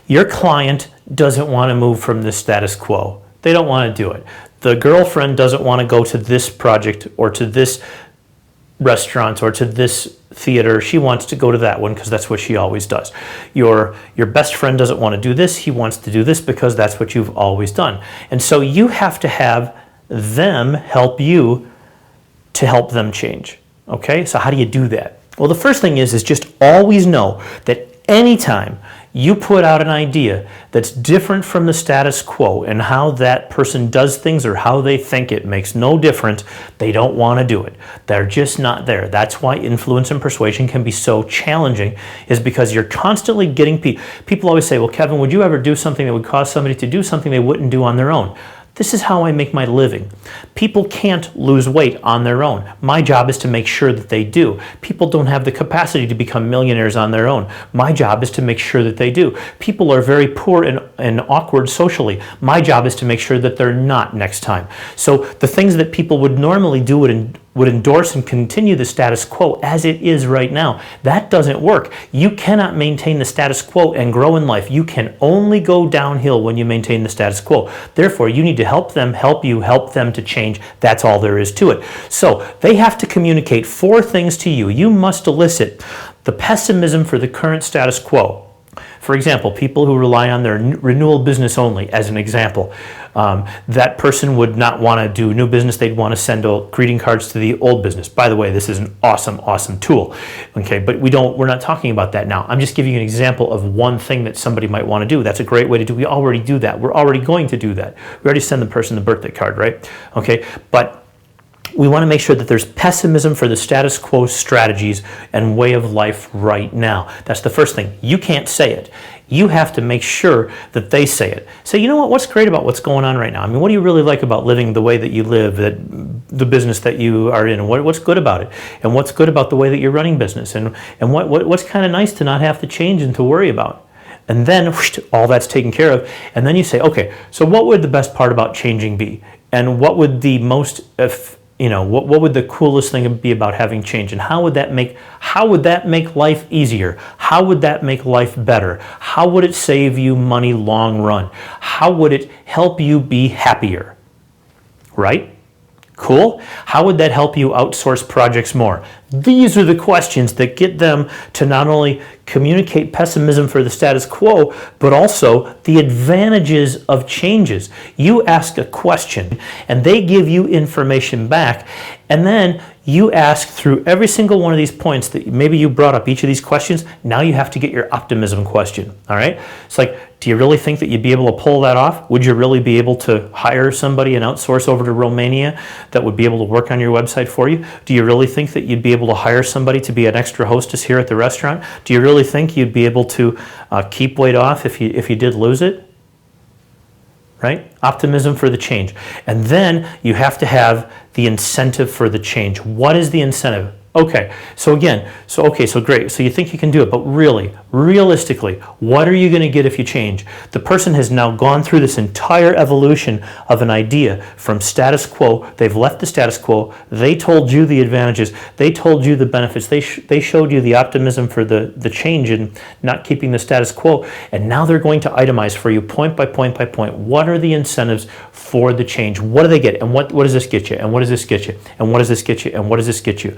Your client doesn't want to move from the status quo. They don't want to do it. The girlfriend doesn't want to go to this project or to this restaurant or to this theater. She wants to go to that one because that's what she always does. Your best friend doesn't want to do this. He wants to do this because that's what you've always done. And so you have to have them help you to help them change. Okay, so how do you do that? Well, the first thing is just always know that anytime you put out an idea that's different from the status quo and how that person does things or how they think, it makes no difference. They don't want to do it. They're just not there. That's why influence and persuasion can be so challenging, is because you're constantly getting people always say, well, Kevin, would you ever do something that would cause somebody to do something they wouldn't do on their own? This is how I make my living. People can't lose weight on their own. My job is to make sure that they do. People don't have the capacity to become millionaires on their own. My job is to make sure that they do. People are very poor and awkward socially. My job is to make sure that they're not next time. So the things that people would normally do would endorse and continue the status quo as it is right now. That doesn't work. You cannot maintain the status quo and grow in life. You can only go downhill when you maintain the status quo. Therefore, you need to help them, help you, help them to change. That's all there is to it. So they have to communicate 4 things to you. You must elicit the pessimism for the current status quo. For example, people who rely on their renewal business only, as an example. That person would not want to do new business. They'd want to send greeting cards to the old business. By the way, this is an awesome, awesome tool. Okay, but we're not talking about that now. I'm just giving you an example of one thing that somebody might want to do. That's a great way to do. We already do that. We're already going to do that. We already send the person the birthday card, right? Okay, but we want to make sure that there's pessimism for the status quo strategies and way of life right now. That's the first thing. You can't say it. You have to make sure that they say it. Say, you know what? What's great about what's going on right now? I mean, what do you really like about living the way that you live, the business that you are in, and what's good about it? And what's good about the way that you're running business? And what's kind of nice to not have to change and to worry about? And then whoosh, all that's taken care of. And then you say, okay, so what would the best part about changing be? And what would the most what would the coolest thing be about having change, and how would that make life easier? How would that make life better? How would it save you money long run? How would it help you be happier? Right? Cool. How would that help you outsource projects more? These are the questions that get them to not only communicate pessimism for the status quo, but also the advantages of changes. You ask a question and they give you information back, and then you ask through every single one of these points that maybe you brought up, each of these questions. Now you have to get your optimism question. All right. It's like, do you really think that you'd be able to pull that off? Would you really be able to hire somebody and outsource over to Romania that would be able to work on your website for you? Do you really think that you'd be able to hire somebody to be an extra hostess here at the restaurant? Do you really think you'd be able to keep weight off if you did lose it? Right? Optimism for the change. And then you have to have the incentive for the change. What is the incentive? Okay, so great. So you think you can do it, but really, realistically, what are you going to get if you change? The person has now gone through this entire evolution of an idea from status quo. They've left the status quo. They told you the advantages. They told you the benefits. They showed you the optimism for the change and not keeping the status quo. And now they're going to itemize for you point by point by point. What are the incentives for the change? What do they get? And what does this get you? And what does this get you? And what does this get you? And what does this get you?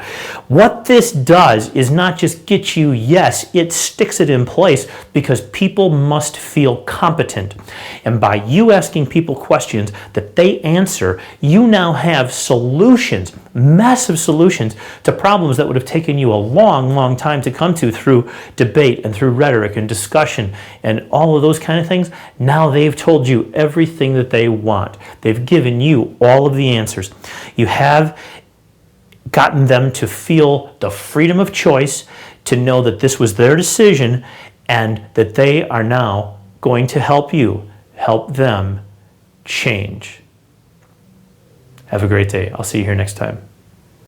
What this does is not just get you yes, it sticks it in place, because people must feel competent. And by you asking people questions that they answer, you now have solutions, massive solutions to problems that would have taken you a long, long time to come to through debate and through rhetoric and discussion and all of those kind of things. Now they've told you everything that they want. They've given you all of the answers. You have gotten them to feel the freedom of choice, to know that this was their decision and that they are now going to help you, help them change. Have a great day. I'll see you here next time.